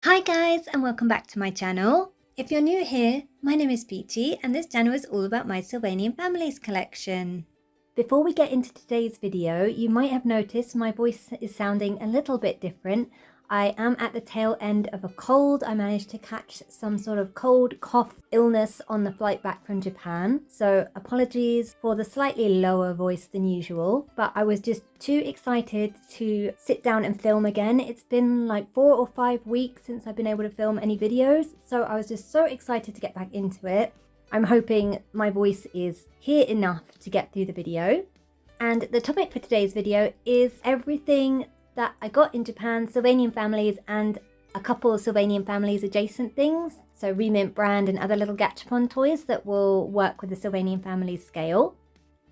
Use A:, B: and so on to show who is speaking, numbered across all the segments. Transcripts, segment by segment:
A: Hi guys, and welcome back to my channel. If you're new here, my name is Peachy and this channel is all about my Sylvanian Families collection. Before we get into today's video, you might have noticed my voice is sounding a little bit different. I am at the tail end of a cold. I managed to catch some sort of cold, cough, illness on the flight back from Japan. So apologies for the slightly lower voice than usual, but I was just too excited to sit down and film again. It's been like 4 or 5 weeks since I've been able to film any videos. So I was just so excited to get back into it. I'm hoping my voice is here enough to get through the video. And the topic for today's video is everything that I got in Japan, Sylvanian families, and a couple of Sylvanian families adjacent things. So Remint brand and other little gachapon toys that will work with the Sylvanian families scale.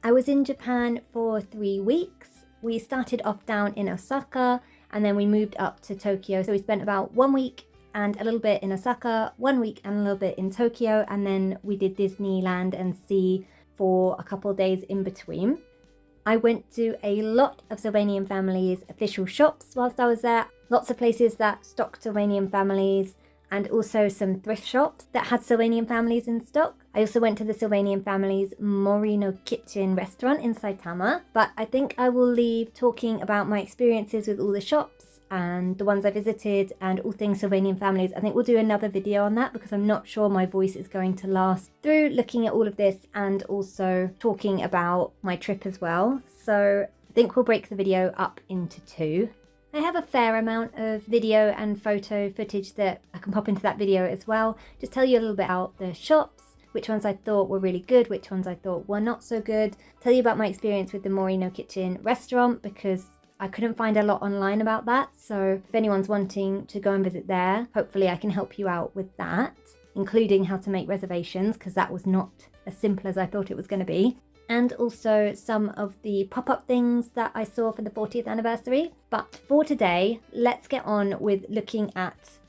A: I was in Japan for 3 weeks. We started off down in Osaka and then we moved up to Tokyo. So we spent about 1 week and a little bit in Osaka, 1 week and a little bit in Tokyo, and then we did Disneyland and Sea for a couple of days in between. I went to a lot of Sylvanian Families official shops whilst I was there. Lots of places that stocked Sylvanian Families and also some thrift shops that had Sylvanian Families in stock. I also went to the Sylvanian Families Mori no Kitchen restaurant in Saitama, but I think I will leave talking about my experiences with all the shops and the ones I visited and all things Sylvanian Families. I think we'll do another video on that because I'm not sure my voice is going to last through looking at all of this and also talking about my trip as well. So I think we'll break the video up into 2. I have a fair amount of video and photo footage that I can pop into that video as well. Just tell you a little bit about the shops, which ones I thought were really good, which ones I thought were not so good. Tell you about my experience with the Mori no Kitchen restaurant because I couldn't find a lot online about that. So if anyone's wanting to go and visit there, hopefully I can help you out with that, including how to make reservations because that was not as simple as I thought it was going to be. And also some of the pop-up things that I saw for the 40th anniversary. But for today, let's get on with looking at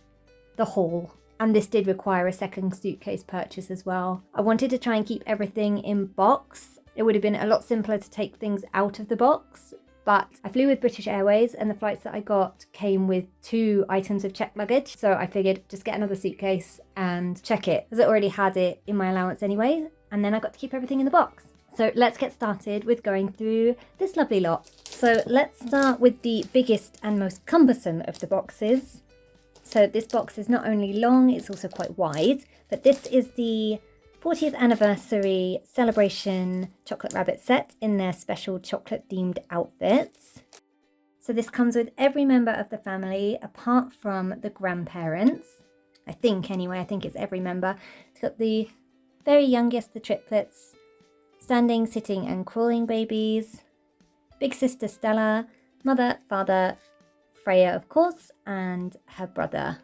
A: the haul. And this did require a second suitcase purchase as well. I wanted to try and keep everything in box. It would have been a lot simpler to take things out of the box. But I flew with British Airways and the flights that I got came with 2 items of checked luggage. So I figured just get another suitcase and check it, because I already had it in my allowance anyway. And then I got to keep everything in the box. So let's get started with going through this lovely lot. So let's start with the biggest and most cumbersome of the boxes. So this box is not only long, it's also quite wide. But this is the 40th anniversary celebration chocolate rabbit set in their special chocolate themed outfits. So this comes with every member of the family apart from the grandparents. I think anyway, I think it's every member. It's got the very youngest, the triplets, standing, sitting and crawling babies, big sister Stella, mother, father, Freya of course, and her brother.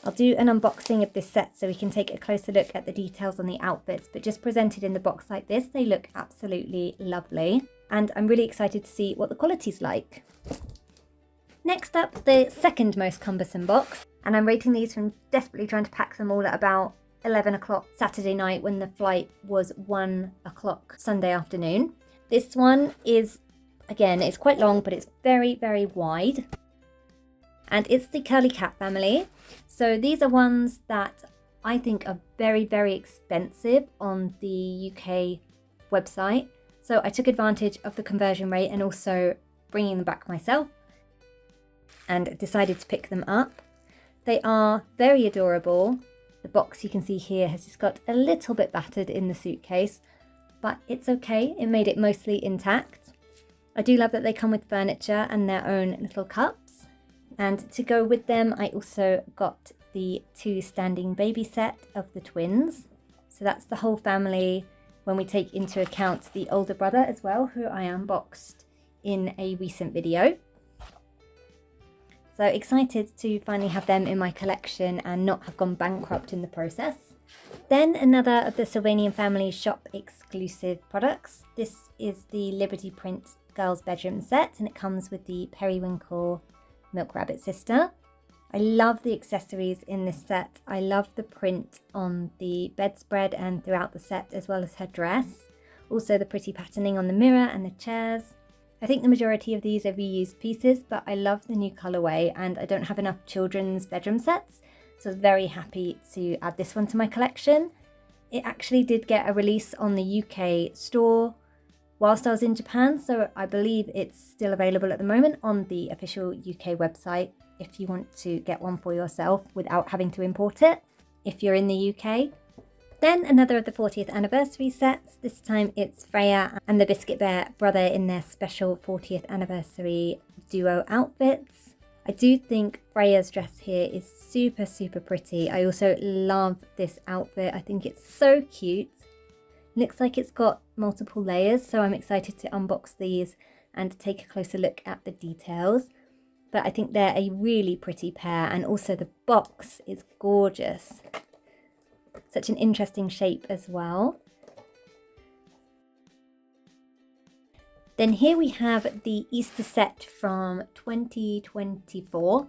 A: I'll do an unboxing of this set so we can take a closer look at the details on the outfits, but just presented in the box like this, they look absolutely lovely. And I'm really excited to see what the quality's like. Next up, the second most cumbersome box. And I'm rating these from desperately trying to pack them all at about 11 o'clock Saturday night when the flight was 1 o'clock Sunday afternoon. This one is, again, it's quite long, but it's very, very wide. And it's the Curly Cat family. So these are ones that I think are very, very expensive on the UK website. So I took advantage of the conversion rate and also bringing them back myself and decided to pick them up. They are very adorable. The box you can see here has just got a little bit battered in the suitcase, but it's okay. It made it mostly intact. I do love that they come with furniture and their own little cups. And to go with them, I also got the 2 standing baby set of the twins. So that's the whole family when we take into account the older brother as well, who I unboxed in a recent video. So excited to finally have them in my collection and not have gone bankrupt in the process. Then another of the Sylvanian Families shop exclusive products. This is the Liberty Print Girls Bedroom set and it comes with the Periwinkle Milk Rabbit sister. I love the accessories in this set. I love the print on the bedspread and throughout the set as well as her dress. Also the pretty patterning on the mirror and the chairs. I think the majority of these are reused pieces, but I love the new colourway and I don't have enough children's bedroom sets, so I was very happy to add this one to my collection. It actually did get a release on the UK store whilst I was in Japan, so I believe it's still available at the moment on the official UK website if you want to get one for yourself without having to import it if you're in the UK. Then another of the 40th anniversary sets. This time it's Freya and the Biscuit Bear brother in their special 40th anniversary duo outfits. I do think Freya's dress here is super pretty. I also love this outfit. I think it's so cute. Looks like it's got multiple layers, so I'm excited to unbox these and take a closer look at the details. But I think they're a really pretty pair, and also the box is gorgeous. Such an interesting shape as well. Then here we have the Easter set from 2024.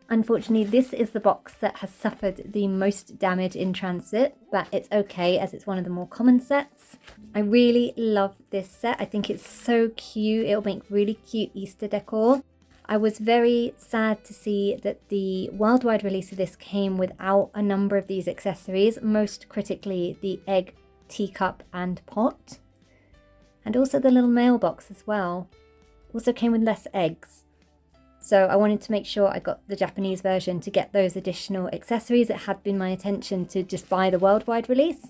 A: Unfortunately, this is the box that has suffered the most damage in transit, but it's okay as it's one of the more common sets. I really love this set. I think it's so cute. It'll make really cute Easter decor. I was very sad to see that the worldwide release of this came without a number of these accessories, most critically the egg, teacup and pot. And also the little mailbox as well. Also came with less eggs. So I wanted to make sure I got the Japanese version to get those additional accessories. It had been my intention to just buy the worldwide release,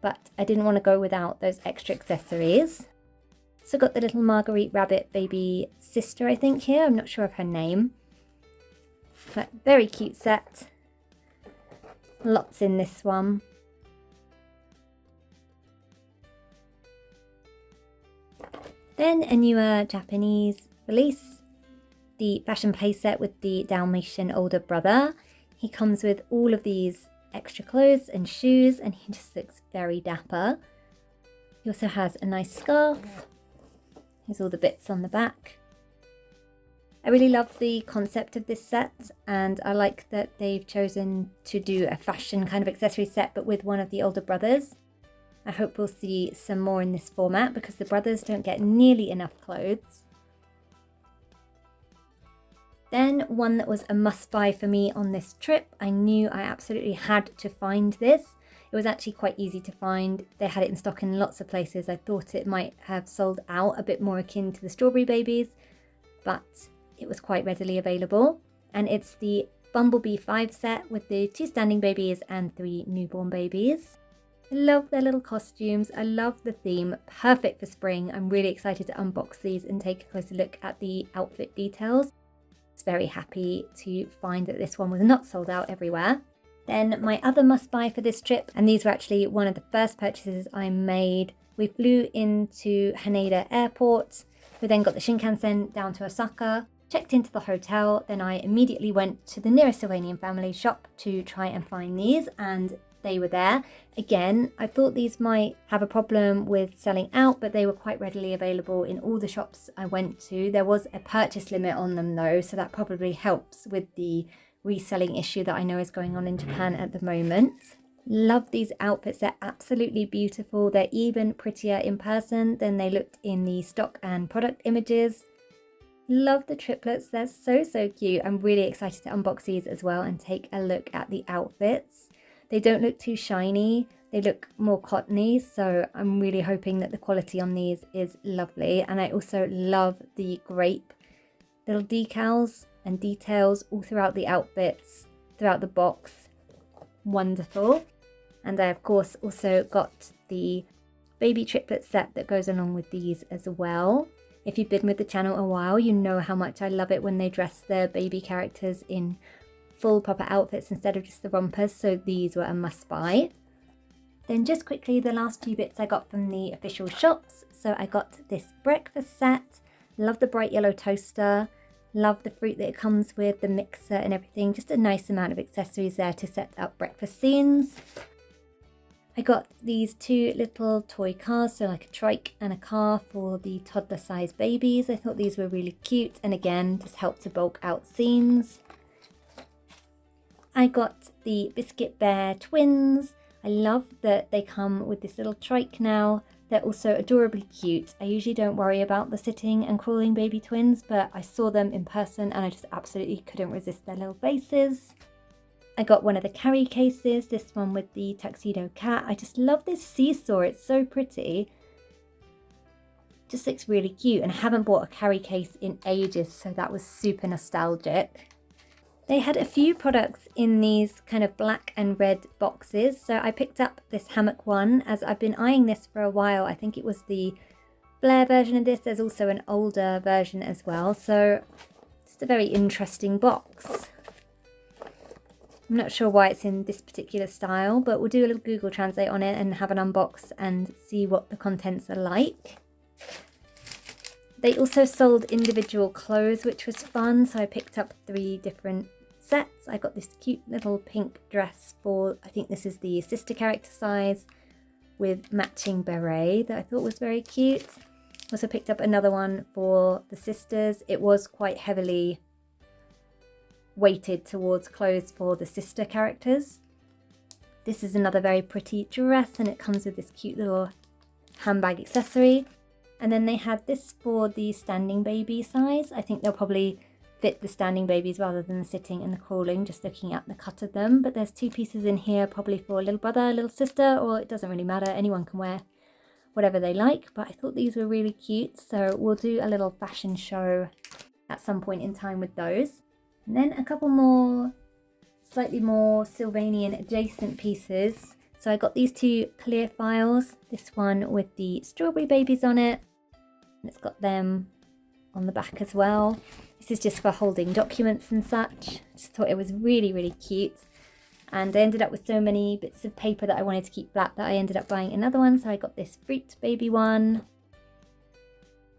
A: but I didn't want to go without those extra accessories. So got the little Marguerite Rabbit baby sister, I think, here. I'm not sure of her name. But very cute set. Lots in this one. Then a newer Japanese release. The fashion playset with the Dalmatian older brother. He comes with all of these extra clothes and shoes, and he just looks very dapper. He also has a nice scarf. Here's all the bits on the back. I really love the concept of this set, and I like that they've chosen to do a fashion kind of accessory set but with one of the older brothers. I hope we'll see some more in this format because the brothers don't get nearly enough clothes. Then one that was a must buy for me on this trip. I knew I absolutely had to find this. It was actually quite easy to find. They had it in stock in lots of places. I thought it might have sold out a bit more akin to the Strawberry Babies, but it was quite readily available. And it's the Bumblebee 5 set with the 2 standing babies and 3 newborn babies. I love their little costumes. I love the theme. Perfect for spring. I'm really excited to unbox these and take a closer look at the outfit details. I was very happy to find that this one was not sold out everywhere. Then my other must buy for this trip, and these were actually one of the first purchases I made. We flew into Haneda Airport. We then got the Shinkansen down to Osaka, checked into the hotel, then I immediately went to the nearest Sylvanian Families shop to try and find these, and they were there. Again, I thought these might have a problem with selling out, but they were quite readily available in all the shops I went to. There was a purchase limit on them though, so that probably helps with the reselling issue that I know is going on in Japan at the moment. Love these outfits. They're absolutely beautiful. They're even prettier in person than they looked in the stock and product images. Love the triplets. They're so cute. I'm really excited to unbox these as well and take a look at the outfits. They don't look too shiny. They look more cottony, so I'm really hoping that the quality on these is lovely. And I also love the grape little decals and details all throughout the outfits, throughout the box. Wonderful. And I of course also got the baby triplet set that goes along with these as well. If you've been with the channel a while, you know how much I love it when they dress their baby characters in full proper outfits instead of just the rompers, so these were a must buy. Then just quickly, the last few bits I got from the official shops. So I got this breakfast set. Love the bright yellow toaster. Love the fruit that it comes with, the mixer and everything. Just a nice amount of accessories there to set up breakfast scenes. I got these 2 little toy cars, so like a trike and a car for the toddler-sized babies. I thought these were really cute and again, just help to bulk out scenes. I got the Biscuit Bear twins. I love that they come with this little trike now. They're also adorably cute. I usually don't worry about the sitting and crawling baby twins, but I saw them in person and I just absolutely couldn't resist their little faces. I got one of the carry cases, this one with the tuxedo cat. I just love this seesaw, it's so pretty. Just looks really cute, and I haven't bought a carry case in ages, so that was super nostalgic. They had a few products in these kind of black and red boxes, so I picked up this hammock one as I've been eyeing this for a while. I think it was the Blair version of this. There's also an older version as well, so just a very interesting box. I'm not sure why it's in this particular style, but we'll do a little Google Translate on it and have an unbox and see what the contents are like. They also sold individual clothes, which was fun, so I picked up 3 different sets. I got this cute little pink dress for, I think this is the sister character size, with matching beret that I thought was very cute. Also picked up another one for the sisters. It was quite heavily weighted towards clothes for the sister characters. This is another very pretty dress, and it comes with this cute little handbag accessory. And then they had this for the standing baby size. I think they'll probably fit the standing babies rather than the sitting and the crawling, just looking at the cut of them. But there's 2 pieces in here, probably for a little brother, little sister, or it doesn't really matter. Anyone can wear whatever they like. But I thought these were really cute, so we'll do a little fashion show at some point in time with those. And then a couple more, slightly more Sylvanian adjacent pieces. So I got these 2 clear files. This one with the strawberry babies on it. And it's got them on the back as well. This is just for holding documents and such. Just thought it was really, really cute. And I ended up with so many bits of paper that I wanted to keep flat that I ended up buying another one. So I got this fruit baby one.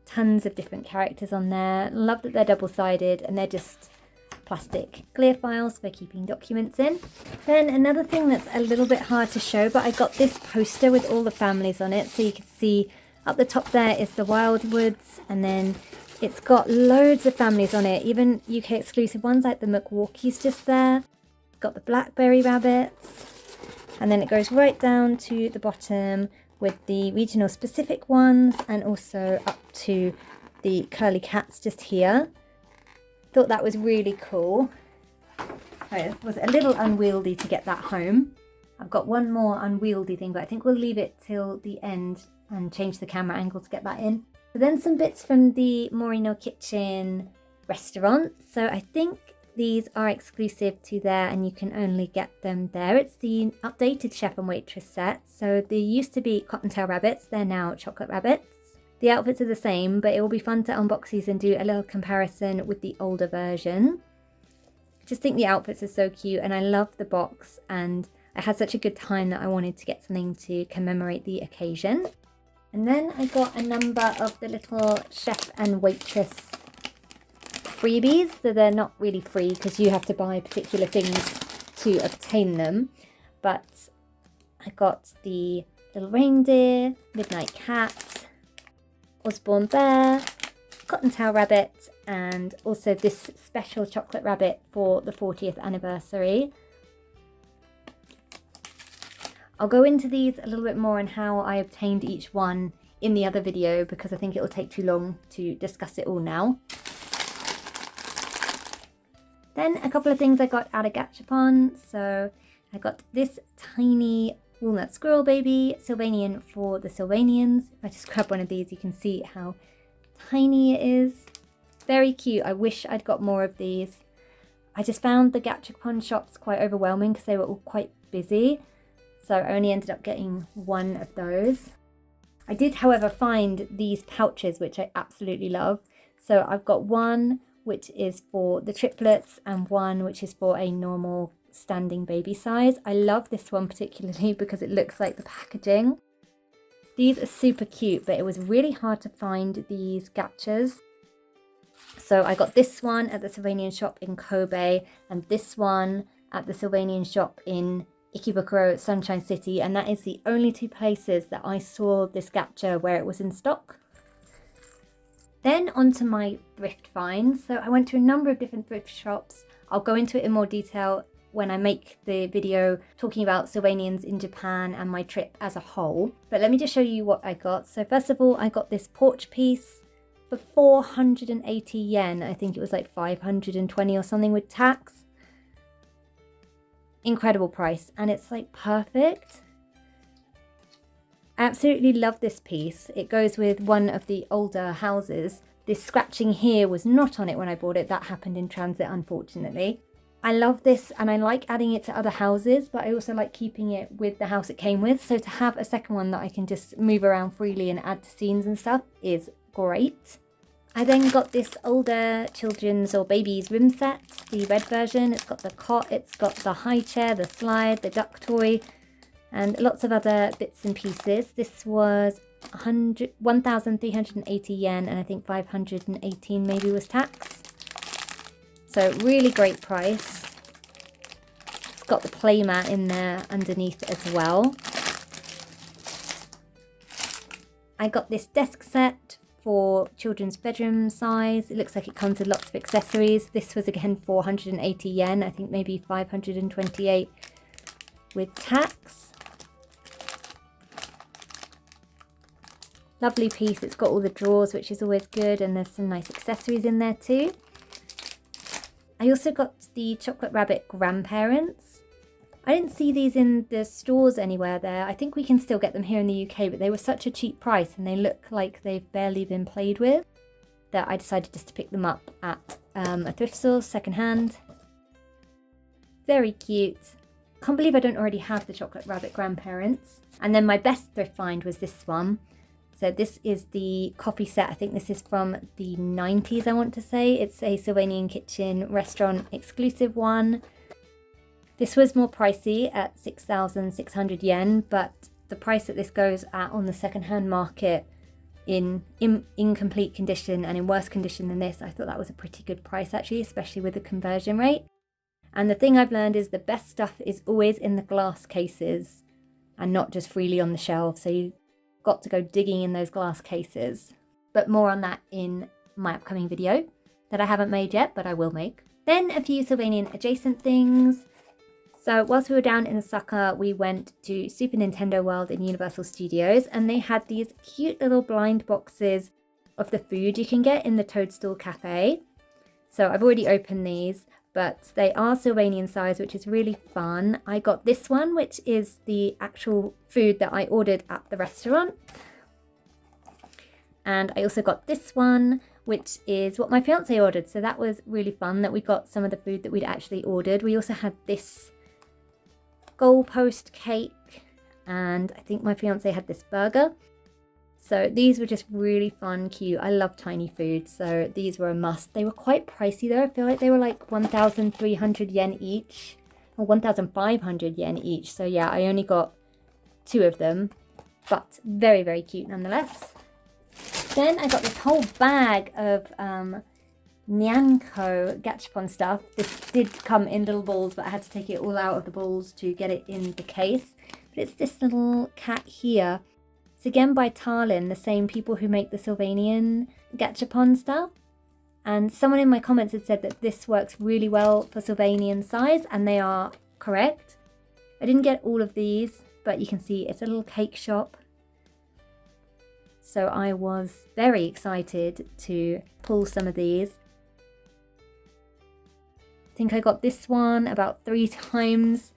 A: Tons of different characters on there. Love that they're double-sided and they're just plastic clear files for keeping documents in. Then another thing that's a little bit hard to show, but I got this poster with all the families on it, so you can see up the top there is the Wildwoods, and then it's got loads of families on it, even UK exclusive ones like the McWalkies just there. It's got the Blackberry rabbits, and then it goes right down to the bottom with the regional specific ones, and also up to the curly cats just here. Thought that was really cool. It was a little unwieldy to get that home. I've got one more unwieldy thing, but I think we'll leave it till the end and change the camera angle to get that in. But then some bits from the Morino Kitchen restaurant. So I think these are exclusive to there and you can only get them there. It's the updated chef and waitress set. So they used to be cottontail rabbits, they're now chocolate rabbits. The outfits are the same, but it will be fun to unbox these and do a little comparison with the older version. I just think the outfits are so cute and I love the box, and I had such a good time that I wanted to get something to commemorate the occasion. And then I got a number of the little chef and waitress freebies. So they're not really free because you have to buy particular things to obtain them. But I got the little reindeer, midnight cat, Osborne bear, cottontail rabbit, and also this special chocolate rabbit for the 40th anniversary. I'll go into these a little bit more on how I obtained each one in the other video because I think it will take too long to discuss it all now. Then a couple of things I got out of Gachapon. So I got this tiny walnut squirrel baby, Sylvanian for the Sylvanians. If I just grab one of these, you can see how tiny it is. Very cute. I wish I'd got more of these. I just found the Gachapon shops quite overwhelming because they were all quite busy. So I only ended up getting one of those. I did, however, find these pouches, which I absolutely love. So I've got one which is for the triplets and one which is for a normal standing baby size. I love this one particularly because it looks like the packaging. These are super cute, but it was really hard to find these gachas. So I got this one at the Sylvanian shop in Kobe and this one at the Sylvanian shop in Ikebukuro, Sunshine City, and that is the only 2 places that I saw this gacha where it was in stock. Then onto my thrift finds. So I went to a number of different thrift shops. I'll go into it in more detail when I make the video talking about Sylvanians in Japan and my trip as a whole. But let me just show you what I got. So first of all, I got this porch piece for 480 yen. I think it was like 520 or something with tax. Incredible price, and it's like perfect. I absolutely love this piece. It goes with one of the older houses. This scratching here was not on it when I bought it. That happened in transit, unfortunately. I love this, and I like adding it to other houses, but I also like keeping it with the house it came with. So to have a second one that I can just move around freely and add to scenes and stuff is great. I then got this older children's or babies room set, the red version. It's got the cot, it's got the high chair, the slide, the duck toy, and lots of other bits and pieces. This was 1,380 yen, and I think 518 maybe was tax. So really great price. It's got the playmat in there underneath as well. I got this desk set for children's bedroom size. It looks like it comes with lots of accessories. This was again 480 yen, I think maybe 528 with tax. Lovely piece. It's got all the drawers, which is always good, and there's some nice accessories in there too. I also got the chocolate rabbit grandparents. I didn't see these in the stores anywhere there. I think we can still get them here in the UK, but they were such a cheap price and they look like they've barely been played with that I decided just to pick them up at a thrift store, secondhand. Very cute. Can't believe I don't already have the chocolate rabbit grandparents. And then my best thrift find was this one. So this is the coffee set. I think this is from the 90s, I want to say. It's a Sylvanian kitchen restaurant exclusive one. This was more pricey at 6,600 yen, but the price that this goes at on the secondhand market in incomplete condition and in worse condition than this, I thought that was a pretty good price actually, especially with the conversion rate. And the thing I've learned is the best stuff is always in the glass cases and not just freely on the shelf. So you got to go digging in those glass cases. But more on that in my upcoming video that I haven't made yet, but I will make. Then a few Sylvanian adjacent things. So whilst we were down in Osaka, we went to Super Nintendo World in Universal Studios, and they had these cute little blind boxes of the food you can get in the Toadstool Cafe. So I've already opened these, but they are Sylvanian size, which is really fun. I got this one, which is the actual food that I ordered at the restaurant. And I also got this one, which is what my fiance ordered. So that was really fun that we got some of the food that we'd actually ordered. We also had this goalpost cake, and I think my fiance had this burger. So these were just really fun, cute. I love tiny food, so these were a must. They were quite pricey though. I feel like they were like 1,300 yen each, or 1,500 yen each. So yeah, I only got 2 of them, but very, very cute nonetheless. Then I got this whole bag of Nyanko gachapon stuff. This did come in little balls, but I had to take it all out of the balls to get it in the case. But it's this little cat here. It's again by Tallinn, the same people who make the Sylvanian gachapon stuff. And someone in my comments had said that this works really well for Sylvanian size, and they are correct. I didn't get all of these, but you can see it's a little cake shop. So I was very excited to pull some of these. I think I got this one about 3 times,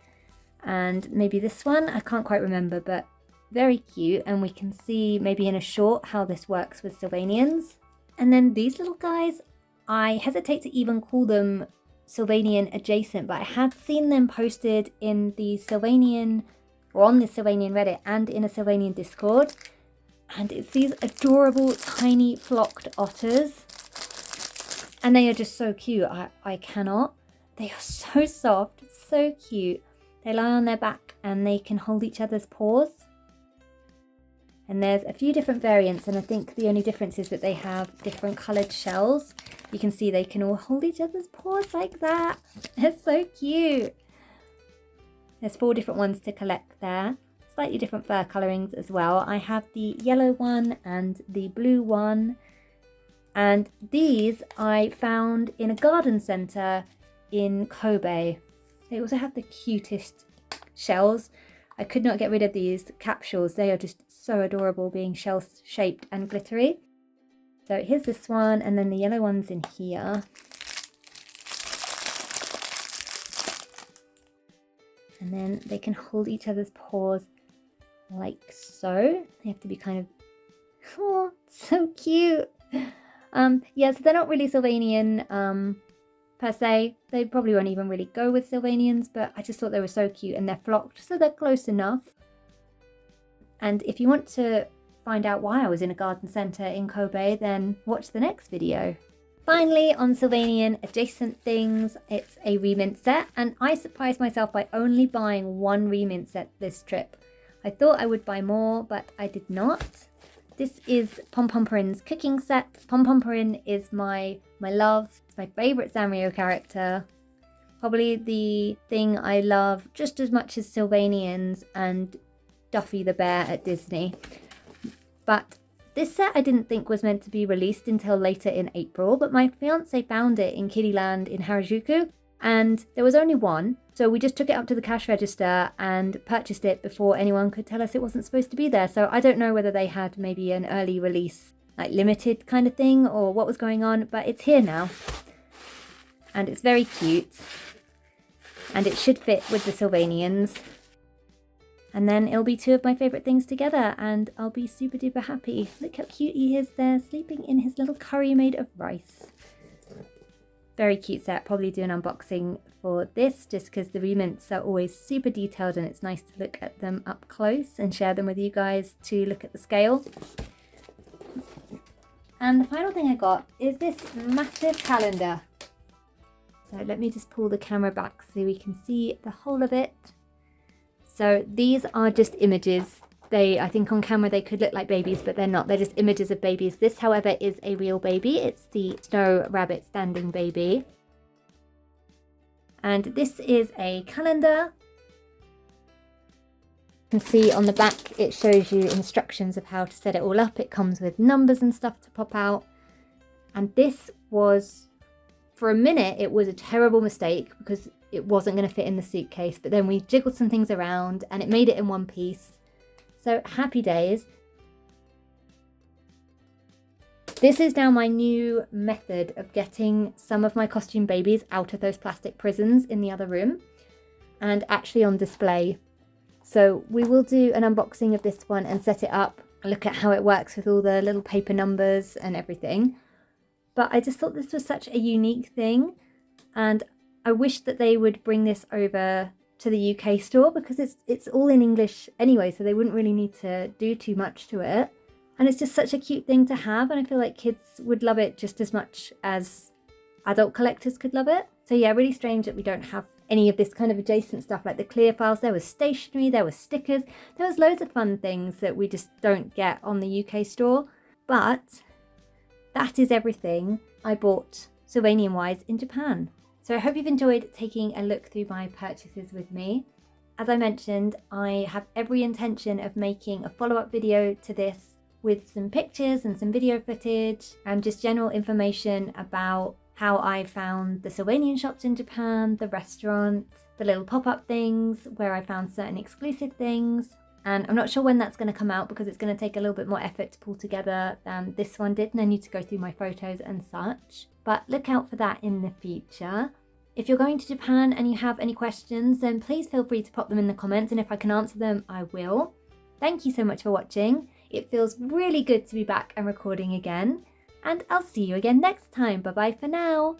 A: and maybe this one, I can't quite remember, but very cute. And we can see maybe in a short how this works with Sylvanians. And then these little guys, I hesitate to even call them Sylvanian adjacent, but I had seen them posted in the Sylvanian, or on the Sylvanian Reddit and in a Sylvanian Discord. And it's these adorable tiny flocked otters, and they are just so cute. I cannot. They are so soft, so cute. They lie on their back and they can hold each other's paws. And there's a few different variants, and I think the only difference is that they have different coloured shells. You can see they can all hold each other's paws like that. They're so cute. There's 4 different ones to collect there. Slightly different fur colourings as well. I have the yellow one and the blue one. And these I found in a garden centre in Kobe. They also have the cutest shells. I could not get rid of these capsules. They are just so adorable, being shell shaped and glittery. So here's this one, and then the yellow one's in here. And then they can hold each other's paws like so. They have to be kind of, oh, so cute. Yeah, so they're not really Sylvanian per se. They probably won't even really go with Sylvanians, but I just thought they were so cute, and they're flocked, so they're close enough. And if you want to find out why I was in a garden centre in Kobe, then watch the next video. Finally, on Sylvanian adjacent things, it's a remint set, and I surprised myself by only buying one remint set this trip. I thought I would buy more, but I did not. This is Pompompurin's cooking set. Pompompurin is my love. It's my favourite Sanrio character. Probably the thing I love just as much as Sylvanians and Duffy the Bear at Disney. But this set I didn't think was meant to be released until later in April, but my fiance found it in Kiddieland in Harajuku, and there was only one, so we just took it up to the cash register and purchased it before anyone could tell us it wasn't supposed to be there. So I don't know whether they had maybe an early release, like limited kind of thing, or what was going on, but it's here now. And it's very cute, and it should fit with the Sylvanians. And then it'll be two of my favourite things together, and I'll be super duper happy. Look how cute he is there, sleeping in his little curry made of rice. Very cute set. Probably do an unboxing for this, just because the remints are always super detailed, and it's nice to look at them up close and share them with you guys to look at the scale. And the final thing I got is this massive calendar. So let me just pull the camera back so we can see the whole of it. So these are just images. I think on camera they could look like babies, but they're not. They're just images of babies. This, however, is a real baby. It's the Snow Rabbit Standing Baby. And this is a calendar. You can see on the back it shows you instructions of how to set it all up. It comes with numbers and stuff to pop out. And this was, for a minute, it was a terrible mistake because it wasn't going to fit in the suitcase, but then we jiggled some things around and it made it in one piece. So happy days. This is now my new method of getting some of my costume babies out of those plastic prisons in the other room and actually on display. So we will do an unboxing of this one and set it up, look at how it works with all the little paper numbers and everything. But I just thought this was such a unique thing, and I wish that they would bring this over to the UK store, because it's all in English anyway, so they wouldn't really need to do too much to it. And it's just such a cute thing to have, and I feel like kids would love it just as much as adult collectors could love it. So yeah, really strange that we don't have any of this kind of adjacent stuff like the clear files. There was stationery, there was stickers, there was loads of fun things that we just don't get on the UK store. But that is everything I bought Sylvanian wise in Japan. So I hope you've enjoyed taking a look through my purchases with me. As I mentioned, I have every intention of making a follow-up video to this with some pictures and some video footage and just general information about how I found the Sylvanian shops in Japan, the restaurant, the little pop-up things where I found certain exclusive things. And I'm not sure when that's going to come out because it's going to take a little bit more effort to pull together than this one did, and I need to go through my photos and such. But look out for that in the future. If you're going to Japan and you have any questions, then please feel free to pop them in the comments, and if I can answer them, I will. Thank you so much for watching. It feels really good to be back and recording again, and I'll see you again next time. Bye bye for now.